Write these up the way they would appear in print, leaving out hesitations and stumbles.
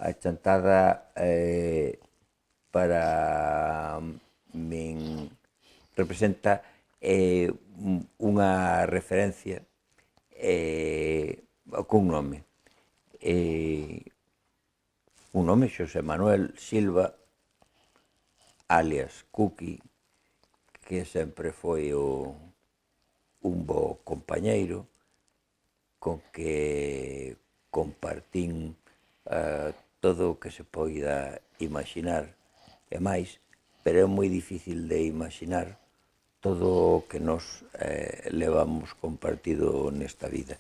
A chantada para min representa unha referencia cun nome. Un nome, Xosé Manuel Silva, alias Cuqui, que sempre foi un bo compañeiro, con que compartín todo o que se poida imaginar e máis, pero é moi difícil de imaginar todo o que nos levamos compartido nesta vida.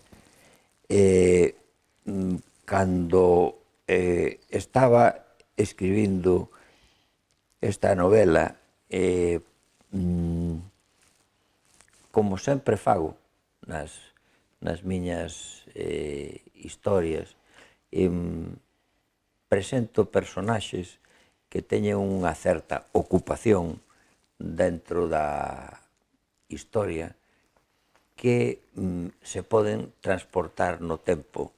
Cando estaba escribindo esta novela, como sempre fago nas miñas historias, presento personaxes que teñen unha certa ocupación dentro da historia que se poden transportar no tempo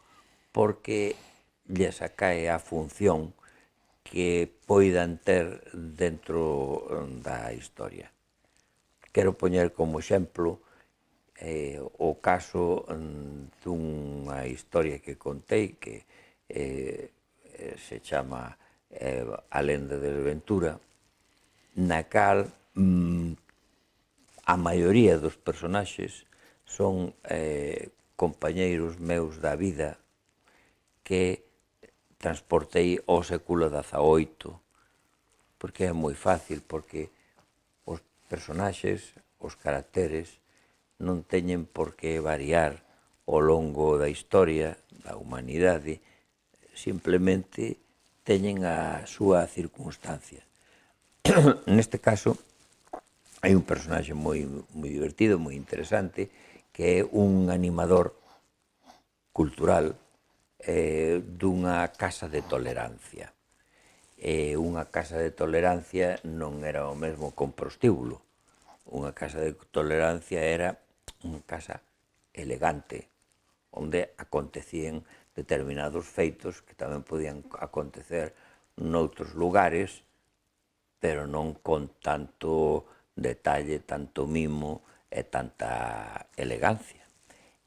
porque lles acae a función que poidan ter dentro da historia. Quero poñer como exemplo o caso dunha historia que contei que se chama A lenda de Ventura, na cal a maioría dos personaxes son compañeiros meus da vida que transportei ao século XVIII, porque é moi fácil, porque os personaxes, os caracteres, non teñen por que variar ao longo da historia da humanidade, simplemente teñen a súa circunstancia. Neste caso, hai un personaxe moi divertido, moi interesante, que é un animador cultural dunha casa de tolerancia. Unha casa de tolerancia non era o mesmo que un prostíbulo. Unha casa de tolerancia era unha casa elegante, onde acontecían determinados feitos que tamén podían acontecer noutros lugares, pero non con tanto detalle, tanto mimo e tanta elegancia.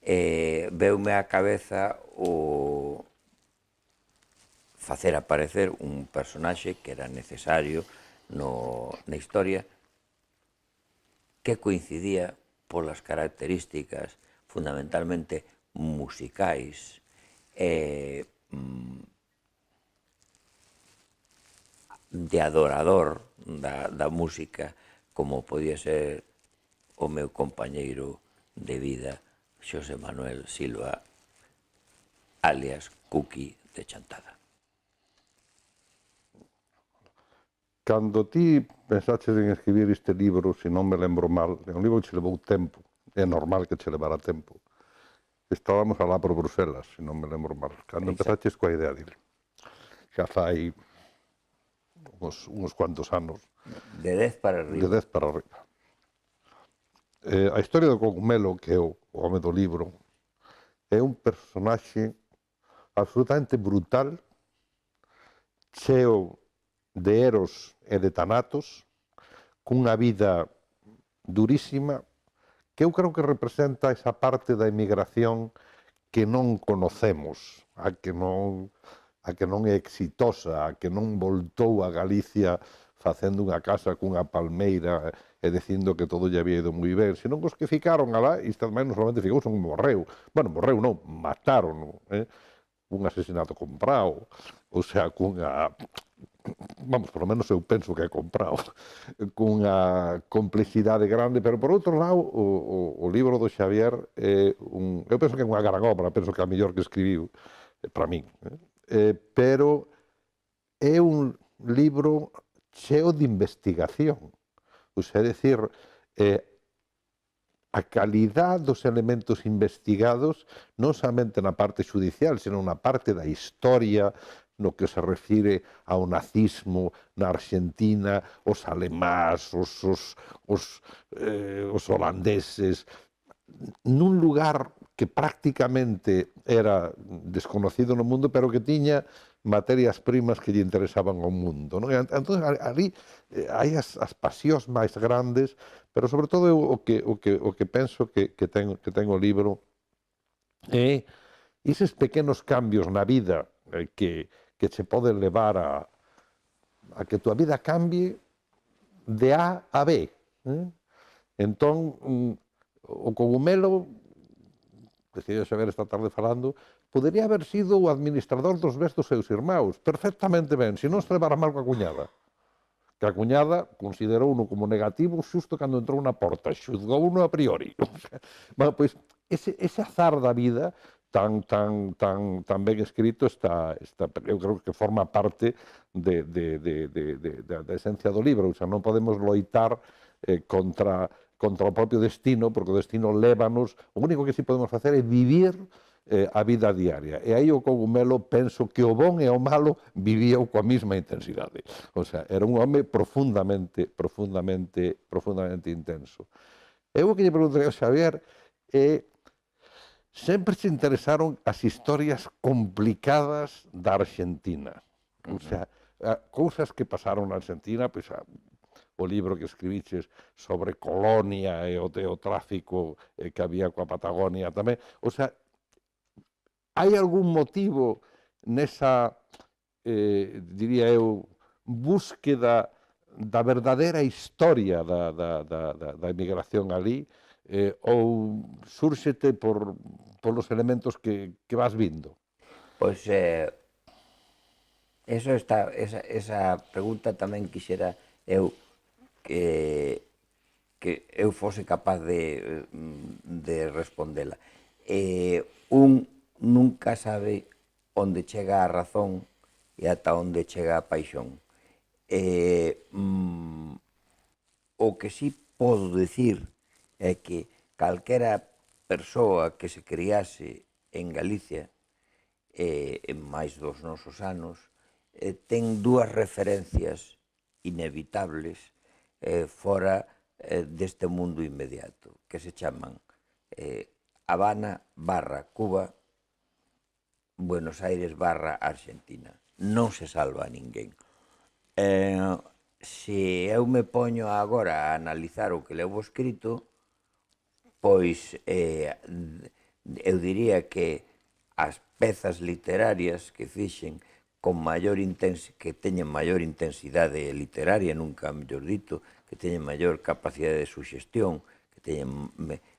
Veume á cabeza o facer aparecer un personaxe que era necesario na historia, que coincidía polas características fundamentalmente musicais de adorador da música, como podía ser o meu compañeiro de vida, Xosé Manuel Silva, alias Cuqui de Chantada. Cando ti pensaches en escribir este libro, se non me lembro mal, é un libro que che levou tempo, é normal que che levara tempo. Estábamos alá por Bruselas, se non me lembro mal, cando empezaches coa idea dele. Xa fai uns cuantos anos. De 10 para arriba. De 10 para arriba. A historia do cogumelo, que é o home do libro, é un personaxe absolutamente brutal, cheo de eros e de tanatos, cunha vida durísima, que eu creo que representa esa parte da emigración que non conocemos, a que non é exitosa, a que non voltou a Galicia facendo unha casa cunha palmeira e dicindo que todo lle había ido moi ben, senón os que ficaron alá, e isto non solamente ficou, son morreu. Bueno, morreu non, mataron, un asesinato comprado, ou sea, cunha... Vamos, por lo menos eu penso que é comprado, cunha complexidade grande, pero por outro lado, o libro do Xavier é un... Eu penso que é unha gran obra, penso que é a mellor que escribiu, para min, pero é un libro cheo de investigación. O sea, é dicir, a calidad dos elementos investigados non somente na parte xudicial, senón na parte da historia, no que se refire ao nazismo na Argentina, os alemáns, os holandeses, nun lugar que prácticamente era desconocido no mundo, pero que tiña materias primas que lle interesaban ao mundo, non? Entón, ali hai as pasións máis grandes, pero sobre todo o que penso que ten o libro é eses pequenos cambios na vida que che poden levar a que a tua vida cambie de A a B. Entón, o cogumelo, decía Xavier esta tarde falando, podería haber sido o administrador dos bens dos seus irmãos, perfectamente ben, se non se levara mal coa cuñada. Que a cuñada considerouno como negativo xusto cando entrou na porta, xuzgouno a priori. Bueno, pois, ese azar da vida tan ben escrito eu creo que forma parte da esencia do libro. O sea, non podemos loitar contra o propio destino, porque o destino lévanos, o único que sí podemos facer é vivir a vida diaria. E aí o cogumelo penso que o bon e o malo vivíao coa mesma intensidade. O sea, era un home profundamente intenso. Eu o que lle preguntaría ao Xavier é sempre se interesaron as historias complicadas da Argentina. O sea, cousas que pasaron na Argentina, pois o libro que escribiches sobre Colonia e o tráfico que había coa Patagonia tamén. O sea, hai algún motivo nesa, diría eu, búsqueda da verdadeira historia da emigración ali, ou súrxete polos elementos que vas vindo? Pois esa pregunta tamén quixera eu que eu fose capaz de respondela. Nunca sabe onde chega a razón e ata onde chega a paixón. O que sí podo dicir é que calquera persoa que se criase en Galicia en máis dos nosos anos ten dúas referencias inevitables fora deste mundo inmediato, que se chaman Habana / Cuba, Buenos Aires / Argentina. Non se salva a ninguén. Se eu me poño agora a analizar o que levo escrito, pois eu diría que as pezas literarias que fixen que teñen maior intensidade literaria, nunca mellor dito, que teñen maior capacidade de suxestión, que teñen,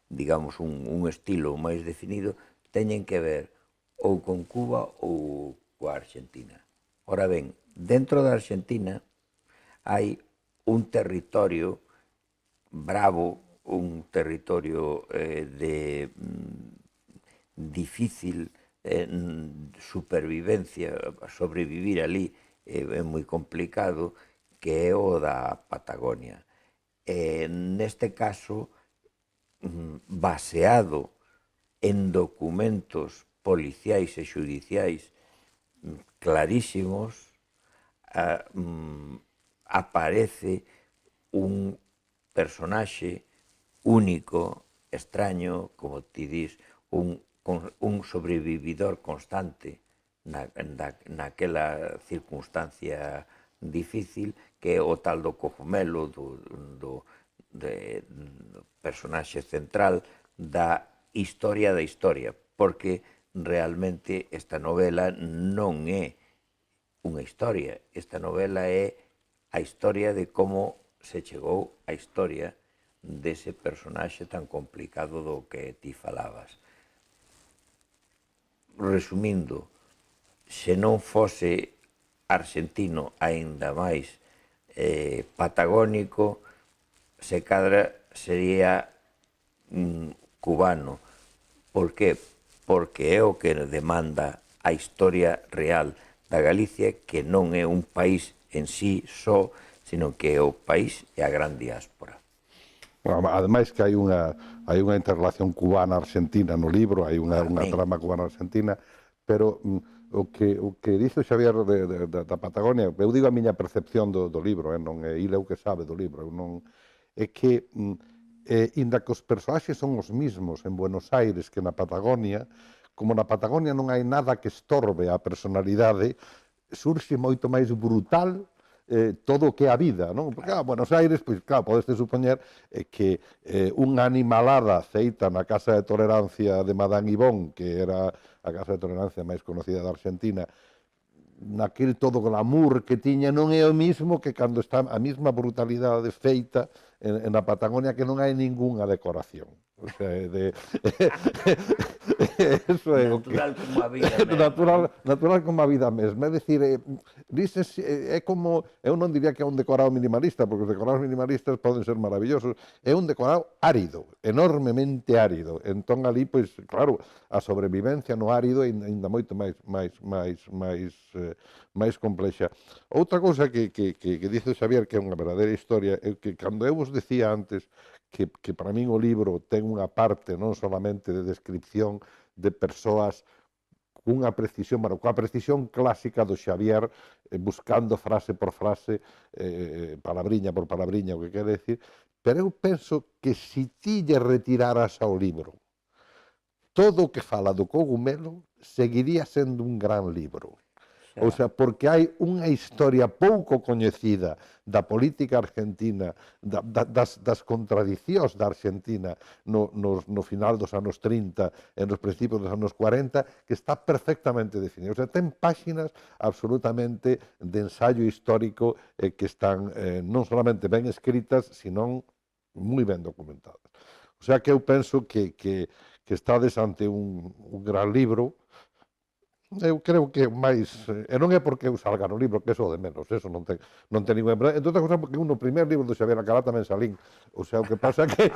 digamos, un estilo máis definido, teñen que ver ou con Cuba ou coa Argentina. Ora ben, dentro da Argentina hai un territorio bravo, un territorio de difícil supervivencia, sobrevivir ali é moi complicado, que é o da Patagonia. Neste caso, baseado en documentos policiais e xudiciais clarísimos, aparece un personaxe único, extraño, como ti dis, un sobrevividor constante naquela circunstancia difícil, que é o tal do cogumelo, do personaxe central da historia, porque realmente esta novela non é unha historia, esta novela é a historia de como se chegou a historia dese personaxe tan complicado do que ti falabas. Resumindo, se non fose argentino, aínda máis patagónico, se cadra sería cubano. Por que? Porque é o que demanda a historia real da Galicia, que non é un país en sí só, sino que é o país e a gran diáspora. Ademais que hai unha interrelación cubana-argentina no libro, hai unha trama cubana-argentina, pero o que dice o Xavier da Patagonia, eu digo a miña percepción do libro, non é il é o que sabe do libro, é que, inda que os personaxes son os mismos en Buenos Aires que na Patagonia, como na Patagonia non hai nada que estorbe a personalidade, surxe moito máis brutal todo o que é a vida, non? Porque a Buenos Aires, pois claro, podeste supoñer que unha animalada feita na Casa de Tolerancia de Madame Ibón, que era a Casa de Tolerancia máis conocida da Argentina, naquele todo glamour que tiña, non é o mismo que cando está a mesma brutalidade feita na Patagonia, que non hai ningunha decoración. O sea, eso é o que... Natural como a vida mesma. Natural como a vida mesma. É dicir, é como... Eu non diría que é un decorado minimalista, porque os decorados minimalistas poden ser maravillosos. É un decorado árido, enormemente árido. Entón, ali, pois, claro, a sobrevivencia no árido é ainda moito máis complexa. Outra cousa que dice o Xavier, que é unha verdadeira historia, é que cando eu vos decía antes que para min o libro ten unha parte non solamente de descripción de persoas cunha precisión, bueno, coa precisión clásica do Xavier, buscando frase por frase, palabriña por palabriña, o que quere decir, pero eu penso que se ti lle retiraras ao libro todo o que fala do cogumelo, seguiría sendo un gran libro. O sea, porque hai unha historia pouco coñecida da política argentina, das contradicións da Argentina no final dos anos 30 e nos principios dos anos 40, que está perfectamente definida. O sea, ten páxinas absolutamente de ensayo histórico que están non solamente ben escritas, senón moi ben documentadas. O sea, que eu penso que estades ante un gran libro. Eu creo que máis, e non é porque eu salga no libro, que eso de menos, eso non ten ningún problema. Entre outras cosas, porque no primer libro do Xavier Alcalá tamén salín, o sea, o que pasa que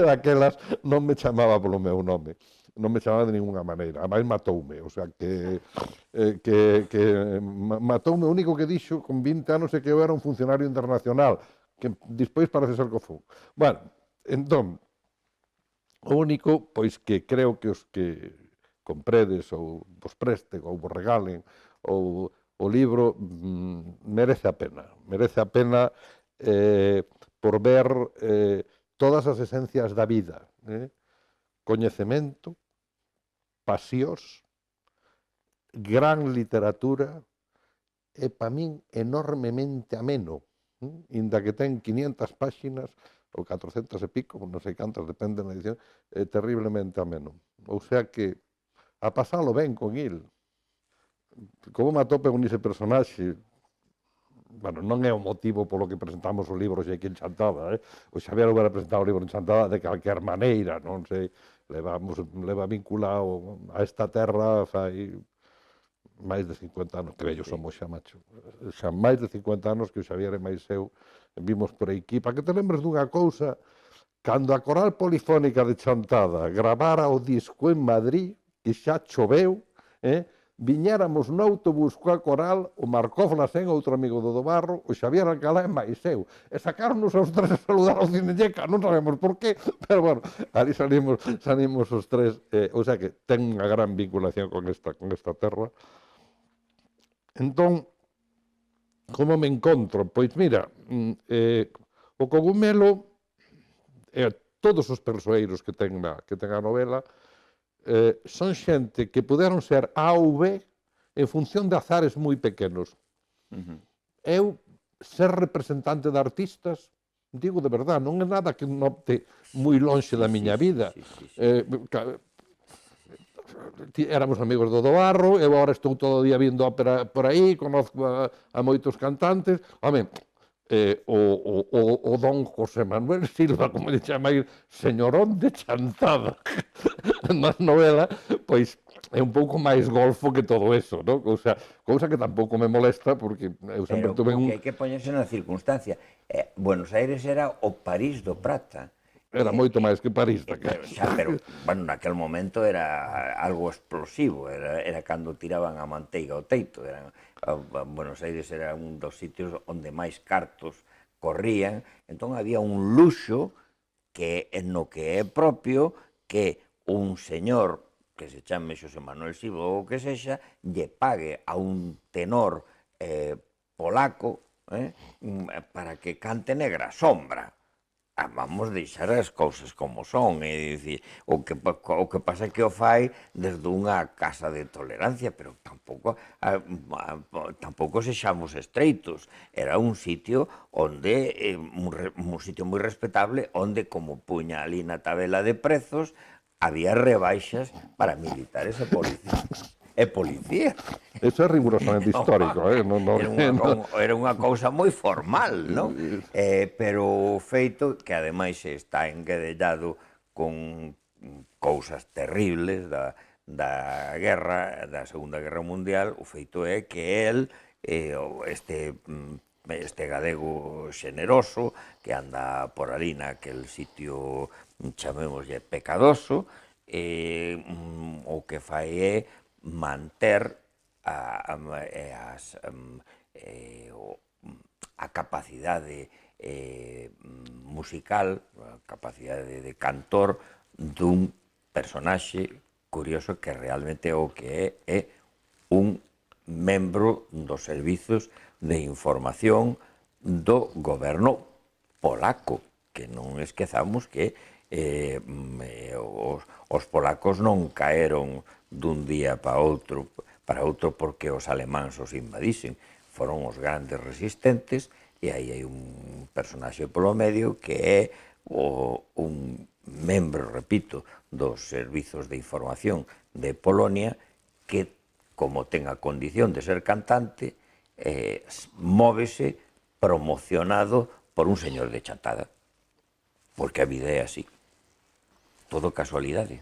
daquelas non me chamaba polo meu nome, non me chamaba de ninguna maneira, a máis matoume, o sea, matoume, o único que dixo con 20 anos é que eu era un funcionario internacional, que despois parece ser que fun. Bueno, entón, o único, pois que creo que os que compredes ou vos presten ou vos regalen ou o libro merece a pena por ver todas as esencias da vida, coñecemento, pasións, gran literatura e para min enormemente ameno, inda que ten 500 páxinas ou 400 e pico, non sei cantas, depende da edición, é terriblemente ameno. Ou sea que a pasalo ben con il. Como me atope con ese personaxe, bueno, non é o motivo polo que presentamos o libro xe aquí en Chantada, o Xavier hubiera presentado o libro en Chantada de calquer maneira, non sei, leva vinculado a esta terra fai máis de 50 anos, que vellos somos xa, macho, xa máis de 50 anos que o Xavier e máis eu vimos por aquí, para que te lembres dunha cousa, cando a Coral Polifónica de Chantada gravara o disco en Madrid, que xa choveu, viñéramos no autobús coa coral, o Marcov Lasén, outro amigo do Barro, o Xavier Alcalá e máis eu. E sacarnos aos tres a saludar ao Cinelleca, non sabemos por qué, pero bueno, ali salimos os tres, o sea que ten unha gran vinculación con esta terra. Entón, como me encontro? Pois mira, o cogumelo, todos os persoeiros que ten a novela, son xente que puderon ser A ou B en función de azares moi pequenos. Eu ser representante de artistas, digo de verdad, non é nada que nopte moi lonxe da miña vida. Éramos amigos do Barro, eu agora estou todo o día vindo ópera por aí, conozco a moitos cantantes. Home, o don José Manuel Silva, como lle chama aí, señorón de Chantada, na novela, pois é un pouco máis golfo que todo eso, non? Cousa que tampouco me molesta, porque eu sempre tuve un... Pero que hai que poñerse na circunstancia. Buenos Aires era o París do Prata. Era moito máis que París, daquela. Pero, bueno, naquel momento era algo explosivo, era cando tiraban a manteiga ao teito. Buenos Aires era un dos sitios onde máis cartos corrían, entón había un luxo no que é propio que un señor que se chame Xosé Manuel Silva ou que sexa, lle pague a un tenor polaco para que cante Negra Sombra. vamos deixar as cousas como son, é dicir, o que pasa é que o fai desde unha casa de tolerancia, pero tampouco sexamos estreitos. Era un sitio onde, un sitio moi respetable, onde, como puña ali na tabela de prezos, había rebaixas para militares e policías. Eso é rigurosamente histórico, Era unha cousa moi formal, non? Pero o feito, que ademais está enguedellado con cousas terribles da guerra, da Segunda Guerra Mundial, o feito é que el, este galego xeneroso, que anda por ali naquel sitio, chamémoslle pecadoso, o que fai é manter a capacidade musical, a capacidade de cantor dun personaxe curioso que realmente o que é un membro dos servizos de información do goberno polaco, que non esquezamos que os polacos non caeron dun día para outro porque os alemáns os invadisen, foron os grandes resistentes, e aí hai un personaxe polo medio que é un membro, repito, dos servizos de información de Polonia que, como ten a condición de ser cantante, móvese promocionado por un señor de Chantada, porque a vida é así, todo casualidade.